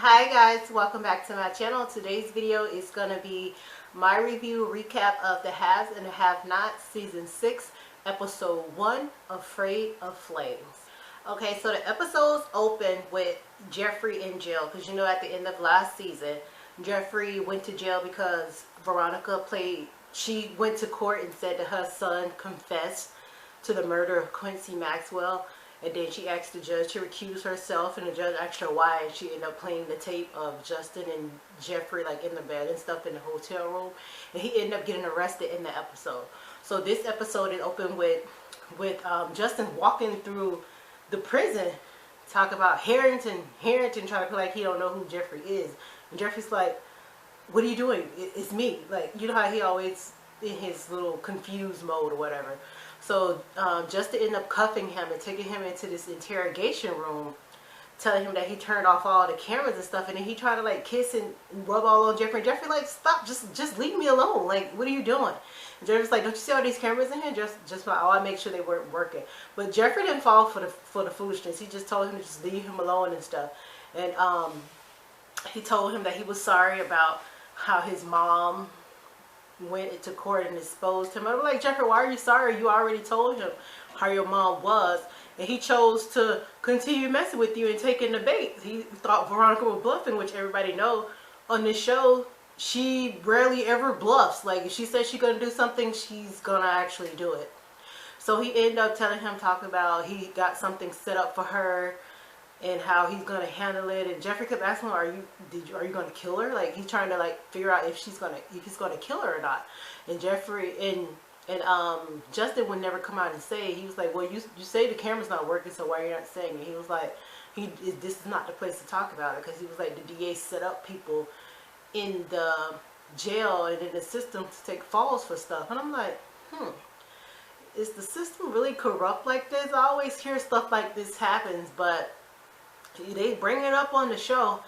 Hi guys, welcome back to my channel. Today's video is going to be my review recap of The Haves and the Have-Nots season 6 episode 1, Afraid of Flames. Okay, so the episodes open with Jeffrey in jail because you know at the end of last season Jeffrey went to jail because Veronica she went to court and said that her son confessed to the murder of Quincy Maxwell. And then she asked the judge to recuse herself, and the judge asked her why, and she ended up playing the tape of Justin and Jeffrey like in the bed and stuff in the hotel room, and he ended up getting arrested in the episode. So this episode is open with Justin walking through the prison, talk about Harrington trying to feel like he don't know who Jeffrey is, and Jeffrey's like, "What are you doing? It's me." Like, you know how he always in his little confused mode or whatever. So Justin ended up cuffing him and taking him into this interrogation room, telling him that he turned off all the cameras and stuff, and then he tried to like kiss and rub all on Jeffrey. And Jeffrey like, "Stop, just leave me alone. Like, what are you doing?" And Jeffrey's like, "Don't you see all these cameras in here? Just I make sure they weren't working." But Jeffrey didn't fall for the foolishness. He just told him to just leave him alone and stuff. And he told him that he was sorry about how his mom went into court and exposed him. I was like, "Jeffrey, why are you sorry? You already told him how your mom was, and he chose to continue messing with you and taking the bait." He thought Veronica was bluffing, which everybody know on this show she rarely ever bluffs. Like, if she says she's gonna do something, she's gonna actually do it. So he ended up telling him, talking about he got something set up for her and how he's gonna handle it. And Jeffrey kept asking him, are you gonna kill her? Like, he's trying to like figure out if he's gonna kill her or not. And Jeffrey and Justin would never come out and say it. He was like, "Well, you say the camera's not working, so why are you not saying it?" He was like, this is not the place to talk about it, because he was like, the DA set up people in the jail and in the system to take falls for stuff. And I'm like, is the system really corrupt like this? I always hear stuff like this happens, but they bring it up on the show,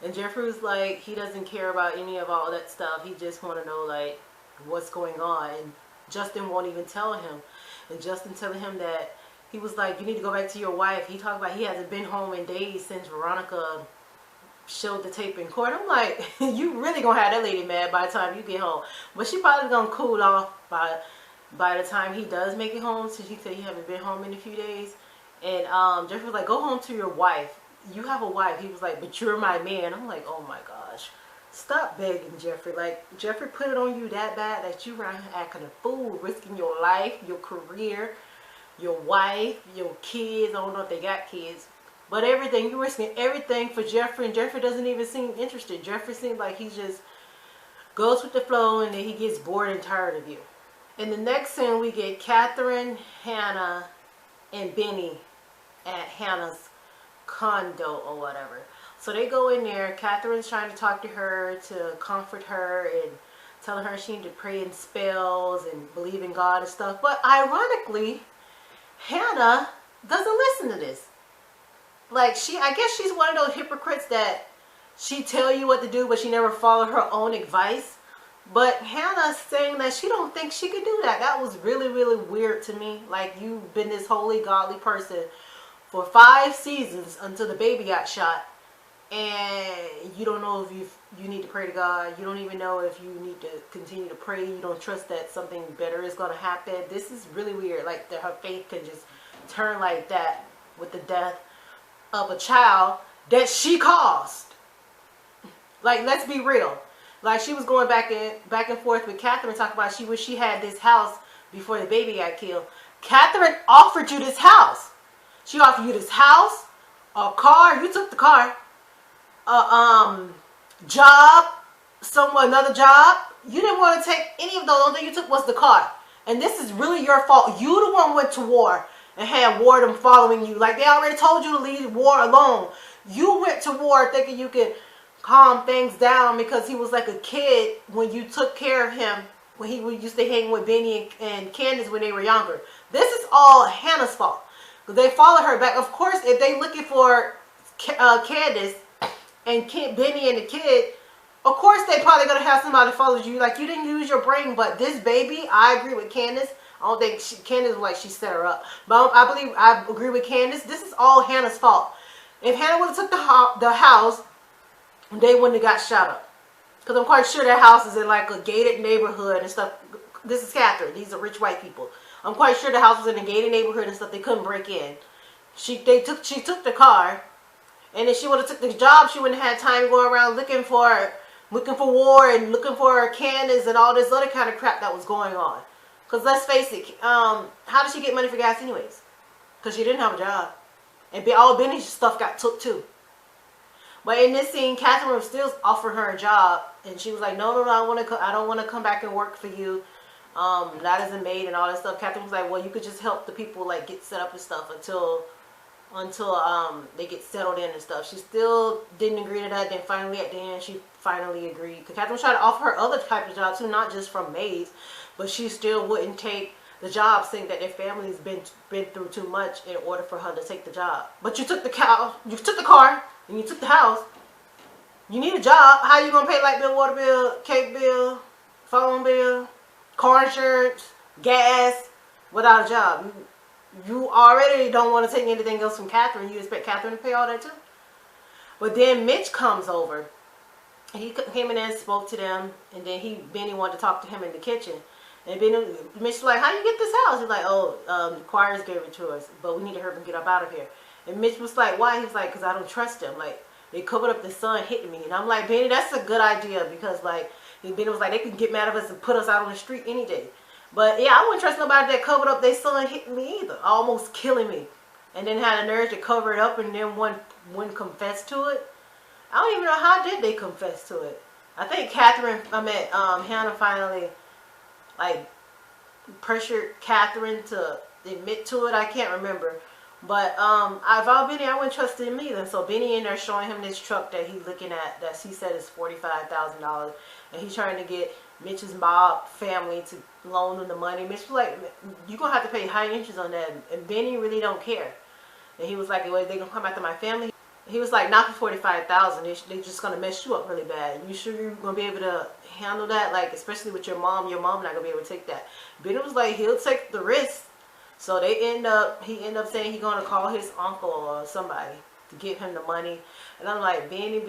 and Jeffrey was like, he doesn't care about any of all that stuff. He just want to know like what's going on. And Justin won't even tell him. And Justin telling him that he was like, "You need to go back to your wife." He talked about he hasn't been home in days since Veronica showed the tape in court. I'm like, you really gonna have that lady mad by the time you get home. But she probably gonna cool off by the time he does make it home, since he said he haven't been home in a few days. And Jeffrey was like, "Go home to your wife. You have a wife." He was like, "But you're my man." I'm like, oh my gosh. Stop begging, Jeffrey. Like, Jeffrey put it on you that bad that you around here acting a fool, risking your life, your career, your wife, your kids. I don't know if they got kids. But everything. You're risking everything for Jeffrey, and Jeffrey doesn't even seem interested. Jeffrey seems like he just goes with the flow, and then he gets bored and tired of you. In the next scene, we get Kathryn, Hannah, and Benny at Hannah's condo or whatever. So they go in there. Kathryn's trying to talk to her, to comfort her and telling her she needs to pray in spells and believe in God and stuff. But ironically, Hannah doesn't listen to this. Like, I guess she's one of those hypocrites that she tell you what to do, but she never follow her own advice. But Hannah's saying that she don't think she could do that. That was really, really weird to me. Like, you've been this holy, godly person for 5 seasons until the baby got shot, and you don't know if you need to pray to God. You don't even know if you need to continue to pray. You don't trust that something better is going to happen. This is really weird. Like, that her faith can just turn like that with the death of a child that she caused. Like, let's be real. Like, she was going back and forth with Kathryn, talking about she wished she had this house before the baby got killed. Kathryn offered you this house. She offered you this house, a car. You took the car. Job, another job. You didn't want to take any of those. The only thing you took was the car. And this is really your fault. You the one went to war and had Wardem following you. Like, they already told you to leave war alone. You went to war thinking you could calm things down because he was like a kid when you took care of him, when he used to hang with Benny and Candice when they were younger. This is all Hannah's fault. They follow her back. Of course, if they looking for Candice and Benny and the kid, of course they probably gonna have somebody follow you. Like, you didn't use your brain. But this baby, I agree with Candice. I don't think Candice, like, she set her up. But I agree with Candice. This is all Hannah's fault. If Hannah would have took the house they wouldn't have got shot up. Because I'm quite sure that house is in like a gated neighborhood and stuff. This is Kathryn. These are rich white people. I'm quite sure the house was in a gated neighborhood and stuff. They couldn't break in. She took the car, and if she would have took the job, she wouldn't have had time to go around looking for war and looking for Candice and all this other kind of crap that was going on. Because let's face it, how did she get money for gas anyways? Because she didn't have a job. And all Benny's stuff got took too. But in this scene, Kathryn was still offering her a job. And she was like, no, I don't want to come back and work for you. Not as a maid and all that stuff. Kathryn was like, well, you could just help the people like get set up and stuff until they get settled in and stuff. She still didn't agree to that. Then finally at the end, she finally agreed. Because Kathryn was trying to offer her other type of jobs too, not just from maids. But she still wouldn't take the job, saying that their family's been through too much in order for her to take the job. But you took the car, and you took the house. You need a job. How you gonna pay light bill, water bill, cake bill, phone bill, car insurance, gas without a job? You already don't want to take anything else from Kathryn. You expect Kathryn to pay all that too? But then Mitch comes over. He came in there and spoke to them, and then Benny wanted to talk to him in the kitchen. And Mitch was like, how you get this house? He's like, oh, the choirs gave it to us, but we need to hurry and get up out of here. And Mitch was like, why? He was like, because I don't trust them. Like, they covered up the sun hitting me. And I'm like, Benny, that's a good idea, because like, Benny was like, they could get mad at us and put us out on the street any day. But yeah, I wouldn't trust nobody that covered up their son hitting me either, almost killing me. And then had a nerve to cover it up, and then one confessed to it. I don't even know how did they confess to it. I think Hannah finally like pressured Kathryn to admit to it. I can't remember. But if I were Benny, I wouldn't trust him either. So Benny in there showing him this truck that he's looking at that he said is $45,000, and he's trying to get Mitch's mob family to loan him the money. Mitch was like, you're gonna have to pay high interest on that, and Benny really don't care. And he was like, well, they gonna come after my family? He was like, not for $45,000. They're just gonna mess you up really bad. You sure you're gonna be able to handle that? Like, especially with your mom not gonna be able to take that. Benny was like, he'll take the risk. So he ended up saying he's gonna call his uncle or somebody to give him the money. And I'm like, Benny,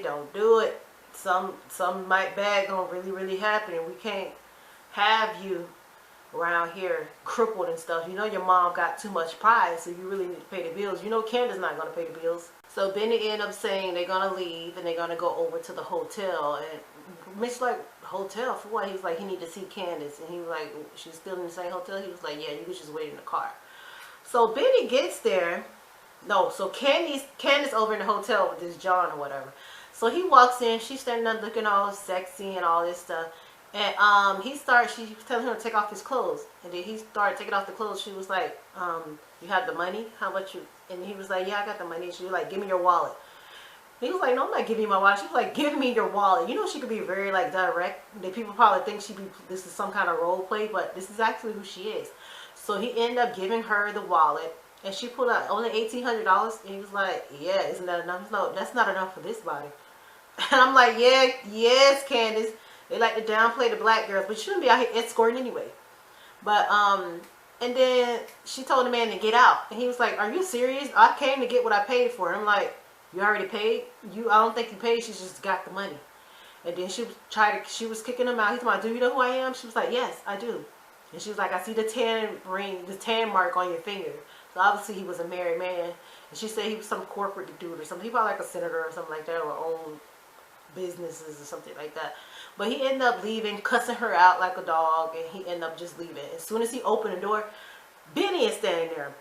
don't do it. Some bad gonna really happen, and we can't have you around here crippled and stuff. You know your mom got too much pride, so you really need to pay the bills. You know Candice not gonna pay the bills. So Benny ended up saying they're gonna leave and they're gonna go over to the hotel. And Mitch like, hotel for what? He was like, he need to see Candice. And he was like, she's still in the same hotel? He was like, yeah, you could just wait in the car. So Benny gets there. No, so Candice over in the hotel with this John or whatever. So he walks in, she's standing there looking all sexy and all this stuff. And she was telling him to take off his clothes. And then he started taking off the clothes. She was like, you have the money? How much you? And he was like, yeah, I got the money. She was like, give me your wallet. He was like, no, I'm not giving you my wallet. She was like, give me your wallet. You know, she could be very like direct. The people probably think this is some kind of role play, but this is actually who she is. So he ended up giving her the wallet, and she pulled out only $1,800. And he was like, yeah, isn't that enough? No, that's not enough for this body. And I'm like, yeah, yes, Candice. They like to downplay the black girls, but you shouldn't be out here escorting anyway. But and then she told the man to get out, and he was like, are you serious? I came to get what I paid for. And I'm like, you already paid? I don't think you paid. She just got the money. And then she was kicking him out. He's like, do you know who I am? She was like, yes, I do. And she was like, I see the tan ring, the tan mark on your finger. So obviously he was a married man. And she said he was some corporate dude or something. He probably like a senator or something like that, or own businesses or something like that. But he ended up leaving, cussing her out like a dog, and he ended up just leaving. As soon as he opened the door, Benny is standing there.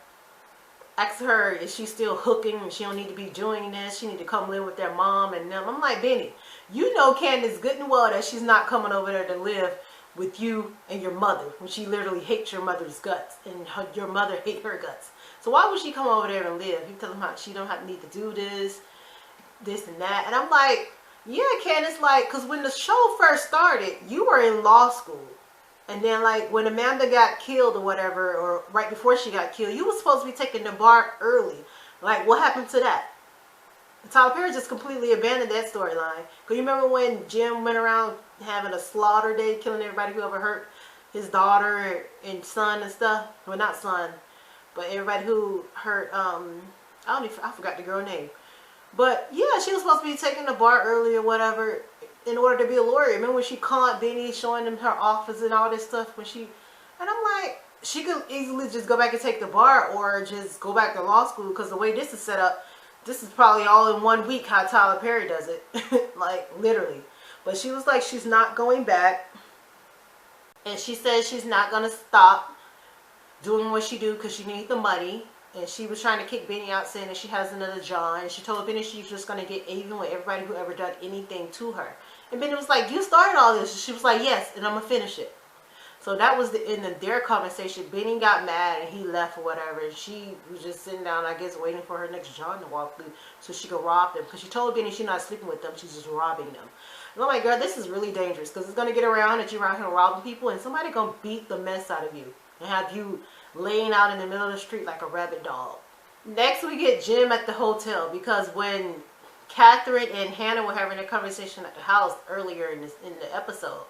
Asked her, is she still hooking, and she don't need to be doing this? She need to come live with their mom and them. I'm like, Benny, you know Candice good and well that she's not coming over there to live with you and your mother, when she literally hates your mother's guts, and your mother hate her guts. So why would she come over there and live? You tell them how she don't have to need to do this and that. And I'm like, yeah, Candice, like, because when the show first started, you were in law school. And then, like, when Amanda got killed or whatever, or right before she got killed, you were supposed to be taking the bar early. Like, what happened to that? Tyler Perry just completely abandoned that storyline. Because you remember when Jim went around having a slaughter day, killing everybody who ever hurt his daughter and son and stuff? Well, not son, but everybody who hurt, I forgot the girl name. But yeah, she was supposed to be taking the bar early or whatever in order to be a lawyer. Remember when she called Benny, showing them her office and all this stuff? And I'm like, she could easily just go back and take the bar or just go back to law school, because the way this is set up, this is probably all in 1 week how Tyler Perry does it. Like, literally. But she was like, she's not going back. And she says she's not going to stop doing what she do because she needs the money. And she was trying to kick Benny out, saying that she has another John. And she told Benny she's just going to get even with everybody who ever done anything to her. And Benny was like, you started all this. And she was like, yes, and I'm going to finish it. So that was the end of their conversation. Benny got mad and he left or whatever. And she was just sitting down, I guess, waiting for her next John to walk through so she could rob them. Because she told Benny she's not sleeping with them. She's just robbing them. And I'm like, girl, this is really dangerous. Because it's going to get around that you're around here robbing people. And somebody going to beat the mess out of you. And have you laying out in the middle of the street like a rabid dog. Next, we get Jim at the hotel. Because when Kathryn and Hannah were having a conversation at the house earlier in the episode,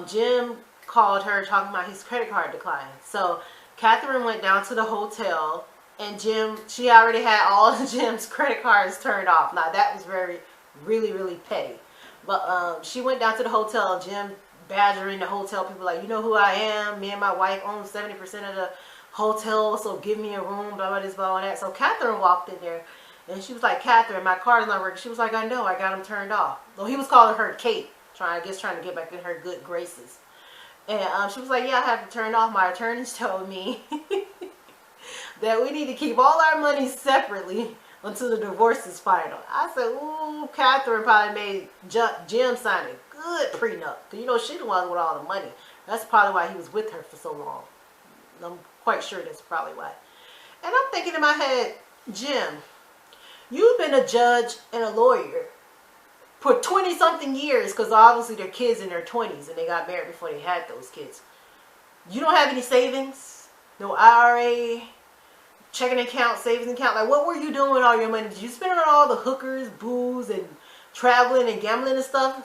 Jim called her talking about his credit card decline. So Kathryn went down to the hotel, and she already had all of Jim's credit cards turned off. Now that was really petty. But she went down to the hotel, Jim badgering the hotel people like, you know who I am, me and my wife own 70% of the hotel, so give me a room, blah blah this, blah blah that. So Kathryn walked in there and she was like, Kathryn, my card's not working. She was like, I know, I got them turned off. So he was calling her Kate, trying to get back in her good graces. And she was like, yeah, I have to turn off. My attorneys told me that we need to keep all our money separately until the divorce is final. I said, ooh, Kathryn probably made Jim sign a good prenup. Because, you know, she the one with all the money. That's probably why he was with her for so long. I'm quite sure that's probably why. And I'm thinking in my head, Jim, you've been a judge and a lawyer for 20-something years, because obviously they're kids in their 20s and they got married before they had those kids. You don't have any savings? No IRA, checking account, savings account? Like, what were you doing with all your money? Did you spend it on all the hookers, booze, and traveling and gambling and stuff?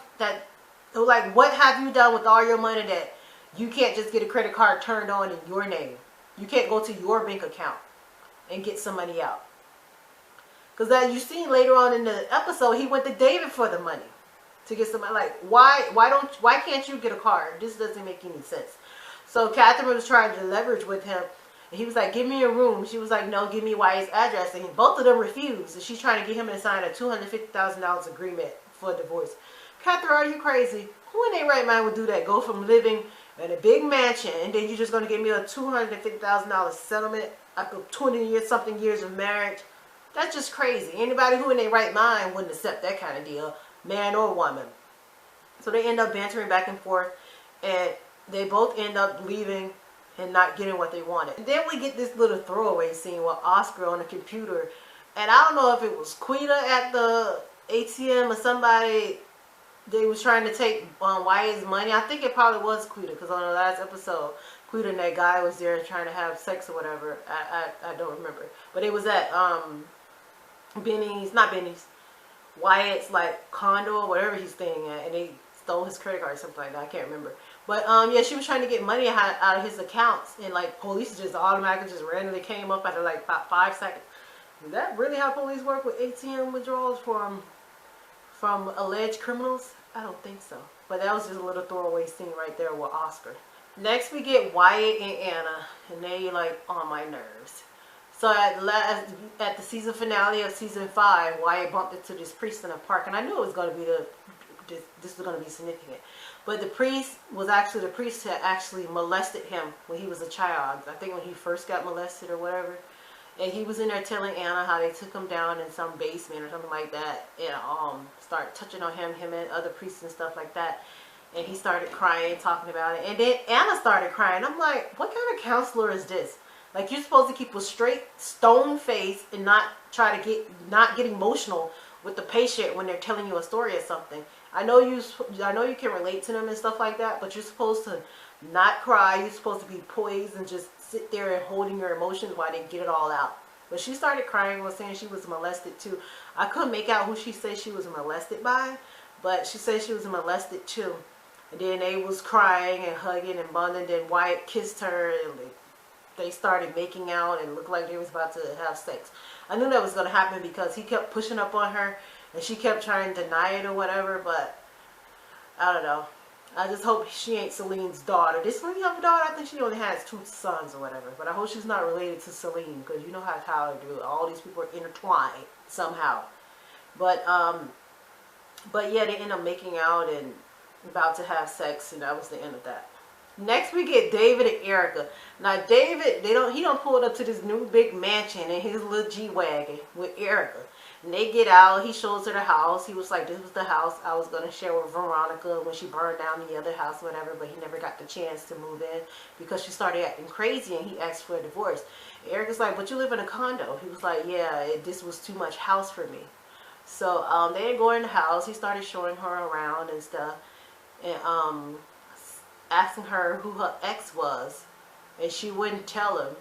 Like, what have you done with all your money that you can't just get a credit card turned on in your name? You can't go to your bank account and get some money out. Because as you seen later on in the episode, he went to David for the money to get some. Like, why can't you get a card? This doesn't make any sense. So Kathryn was trying to leverage with him, and he was like, "Give me a room." She was like, "No, give me Wyatt's address." And both of them refused. And she's trying to get him to sign a $250,000 agreement for a divorce. Kathryn, are you crazy? Who in their right mind would do that? Go from living in a big mansion, and then you're just going to give me a $250,000 settlement after 20-something years of marriage? That's just crazy. Anybody who in their right mind wouldn't accept that kind of deal, man or woman. So they end up bantering back and forth, and they both end up leaving and not getting what they wanted. And then we get this little throwaway scene with Oscar on the computer, and I don't know if it was Quita at the ATM or somebody. They was trying to take Wyatt's money. I think it probably was Quita, because on the last episode, Quita and that guy was there trying to have sex or whatever. I don't remember. But it was at Wyatt's like condo or whatever he's staying at, and they stole his credit card or something like that. I can't remember. But yeah, she was trying to get money out of his accounts, and like police just automatically just randomly came up after like about 5 seconds. Is that really how police work with ATM withdrawals from alleged criminals? I don't think so. But that was just a little throwaway scene right there with Oscar. Next we get Wyatt and Ana, and they like on my nerves. So at the season finale of season 5, Wyatt bumped into this priest in a park, and I knew it was going to be this was going to be significant. But the priest was actually the priest that actually molested him when he was a child. I think when he first got molested or whatever. And he was in there telling Ana how they took him down in some basement or something like that, and started touching on him and other priests and stuff like that. And he started crying, talking about it. And then Ana started crying. I'm like, what kind of counselor is this? Like, you're supposed to keep a straight stone face and not get emotional with the patient when they're telling you a story or something. I know you can relate to them and stuff like that, but you're supposed to not cry. You're supposed to be poised and just sit there and holding your emotions while they get it all out. But she started crying, was saying she was molested too. I couldn't make out who she said she was molested by, but she said she was molested too. And then they was crying and hugging and bonding. Then Wyatt kissed her, and they started making out and looked like they was about to have sex. I knew that was going to happen because he kept pushing up on her and she kept trying to deny it or whatever, but I don't know. I just hope she ain't Celine's daughter. Did Celine have a daughter? I think she only has 2 sons or whatever. But I hope she's not related to Celine, because you know how Tyler do. All these people are intertwined somehow. But yeah, they end up making out and about to have sex, and that was the end of that. Next we get David and Erica. Now David, he don't pull up to this new big mansion in his little G-Wagon with Erica. And they get out, he shows her the house. He was like, this was the house I was going to share with Veronica when she burned down the other house, whatever, but he never got the chance to move in because she started acting crazy and he asked for a divorce. Erica's like, but you live in a condo. He was like, yeah, this was too much house for me. So they didn't go in the house. He started showing her around and stuff, and asking her who her ex was, and she wouldn't tell him.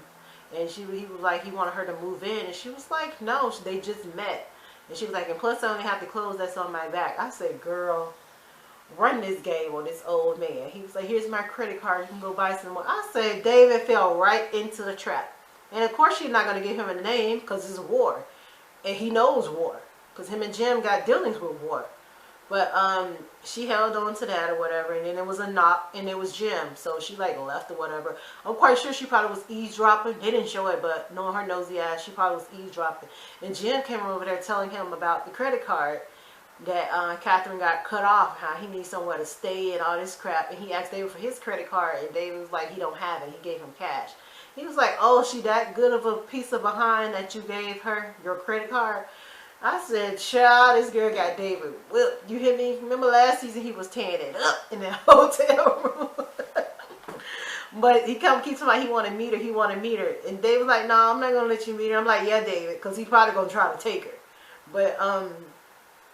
And he was like, he wanted her to move in, and she was like, no, they just met. And she was like, and plus I only have the clothes that's on my back. I said, girl, run this game on this old man. He was like, here's my credit card, you can go buy some more. I said, David fell right into the trap. And of course she's not going to give him a name because it's war. And he knows war, because him and Jim got dealings with war. But she held on to that or whatever, and then there was a knock, and it was Jim, so she like left or whatever. I'm quite sure she probably was eavesdropping. They didn't show it, but knowing her nosy ass, she probably was eavesdropping. And Jim came over there telling him about the credit card that Kathryn got cut off, how he needs somewhere to stay and all this crap. And he asked David for his credit card, and David was like, he don't have it. He gave him cash. He was like, oh, she that good of a piece of behind that you gave her your credit card? I said, child, this girl got David whipped. You hear me? Remember last season he was tearing it up in that hotel room. But he keeps talking about he want to meet her, he want to meet her. And David was like, no, I'm not going to let you meet her. I'm like, yeah, David, because he's probably going to try to take her. But,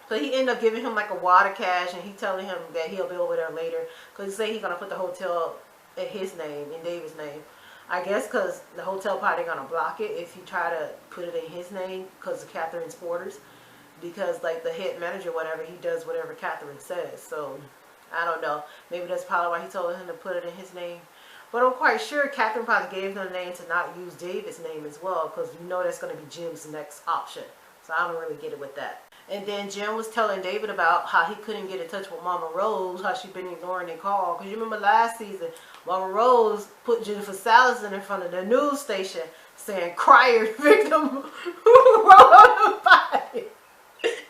so he ended up giving him like a wad of cash, and he telling him that he'll be over there later. Because he said he's going to put the hotel in his name, in David's name. I guess because the hotel probably going to block it if he try to put it in his name because of Kathryn's orders. Because like the head manager, whatever, he does whatever Kathryn says. So I don't know. Maybe that's probably why he told him to put it in his name. But I'm quite sure Kathryn probably gave him the name to not use David's name as well, because you know that's going to be Jim's next option. So I don't really get it with that. And then Jim was telling David about how he couldn't get in touch with Mama Rose, how she'd been ignoring their call. Because you remember last season, Mama Rose put Jennifer Salazar in front of the news station saying, crier victim who wrote on the body.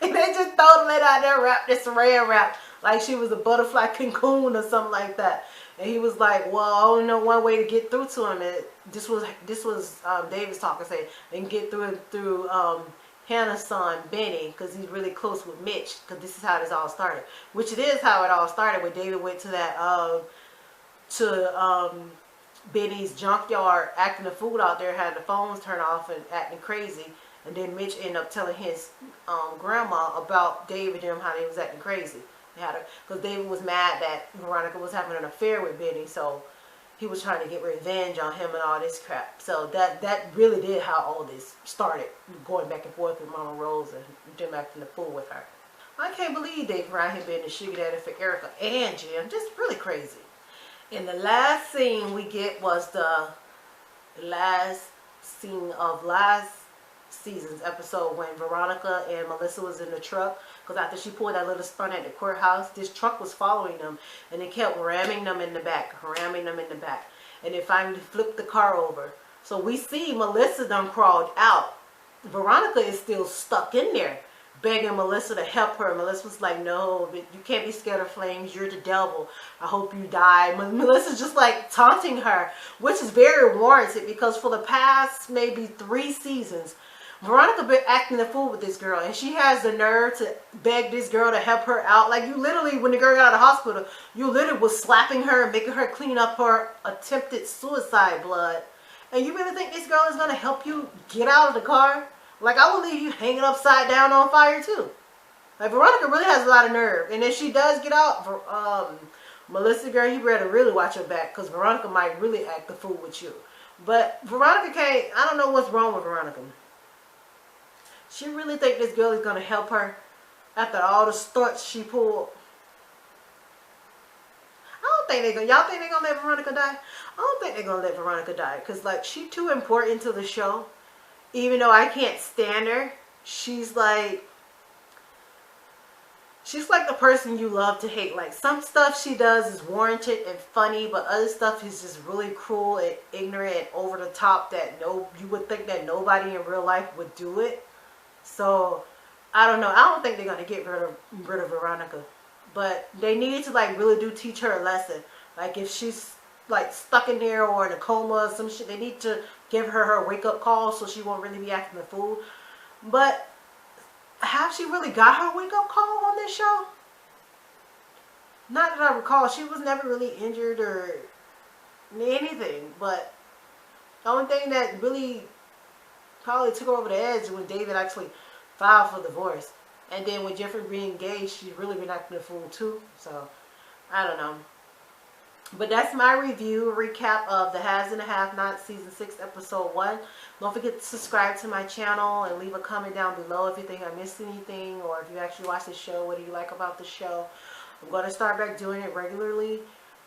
And they just thrown it out there, wrapped this saran wrap like she was a butterfly cocoon or something like that. And he was like, well, I only know one way to get through to him. And this was David's talking, saying, and get through Hannah's son, Benny, because he's really close with Mitch, because this is how this all started. Which it is how it all started, when David went to that, Benny's junkyard, acting a fool out there, had the phones turned off and acting crazy. And then Mitch ended up telling his grandma about David and them, how they was acting crazy. Because David was mad that Veronica was having an affair with Benny, so he was trying to get revenge on him and all this crap. So that really did how all this started, going back and forth with Mama Rose and Jim acting a fool with her. I can't believe David around here being the sugar daddy for Erica and Jim. Just really crazy. And the last scene we get was the last scene of last season's episode when Veronica and Melissa was in the truck, because after she pulled that little stunt at the courthouse, this truck was following them, and it kept ramming them in the back, and it finally flipped the car over. So we see Melissa done crawled out. Veronica is still stuck in there, begging Melissa to help her. Melissa was like, no, you can't be scared of flames, you're the devil, I hope you die. Melissa's just like taunting her, which is very warranted, because for the past maybe 3 seasons, Veronica been acting a fool with this girl, and she has the nerve to beg this girl to help her out. Like, you literally, when the girl got out of the hospital, you literally was slapping her and making her clean up her attempted suicide blood. And you really think this girl is going to help you get out of the car? Like, I will leave you hanging upside down on fire too. Like, Veronica really has a lot of nerve. And if she does get out, Melissa, girl, you better really watch her back, because Veronica might really act the fool with you. But Veronica can't, I don't know what's wrong with Veronica. She really think this girl is going to help her after all the stunts she pulled. I don't think they're going to, y'all think they're going to let Veronica die? I don't think they're going to let Veronica die, because like, she too important to the show. even though I can't stand her, she's like the person you love to hate. Like, some stuff she does is warranted and funny, but other stuff is just really cruel and ignorant and over the top that you would think that nobody in real life would do it. So I don't know. I don't think they're gonna get rid of Veronica, but they need to like really teach her a lesson. Like, if she's like stuck in there or in a coma or some shit, they need to give her wake up call so she won't really be acting the fool. But have she really got her wake up call on this show? Not that I recall. She was never really injured or anything. But the only thing that really probably took her over the edge when David actually filed for divorce. And then with Jeffrey being gay, she's really been acting a fool too. So, I don't know. But that's my review, recap of the Haves and the Have-Nots Season 6, Episode 1. Don't forget to subscribe to my channel and leave a comment down below if you think I missed anything, or if you actually watched the show, what do you like about the show. I'm going to start back doing it regularly.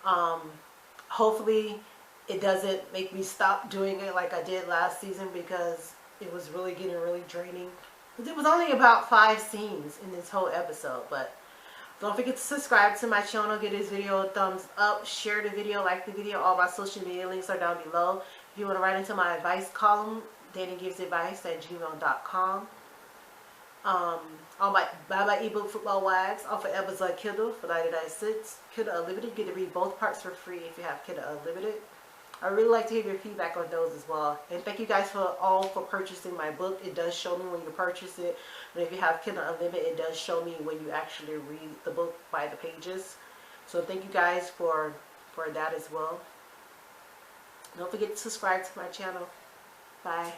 Hopefully it doesn't make me stop doing it like I did last season, because it was really getting really draining. It was only about 5 scenes in this whole episode, but don't forget to subscribe to my channel, give this video a thumbs up, share the video, like the video. All my social media links are down below. If you want to write into my advice column, DanniGivesAdvice@gmail.com. All my ebook Football Wags off of Amazon Kindle for 99 cents. Kindle Unlimited, you get to read both parts for free if you have Kindle Unlimited. I really like to hear your feedback on those as well. And thank you guys for purchasing my book. It does show me when you purchase it. And if you have Kindle Unlimited, it does show me when you actually read the book by the pages. So thank you guys for that as well. Don't forget to subscribe to my channel. Bye.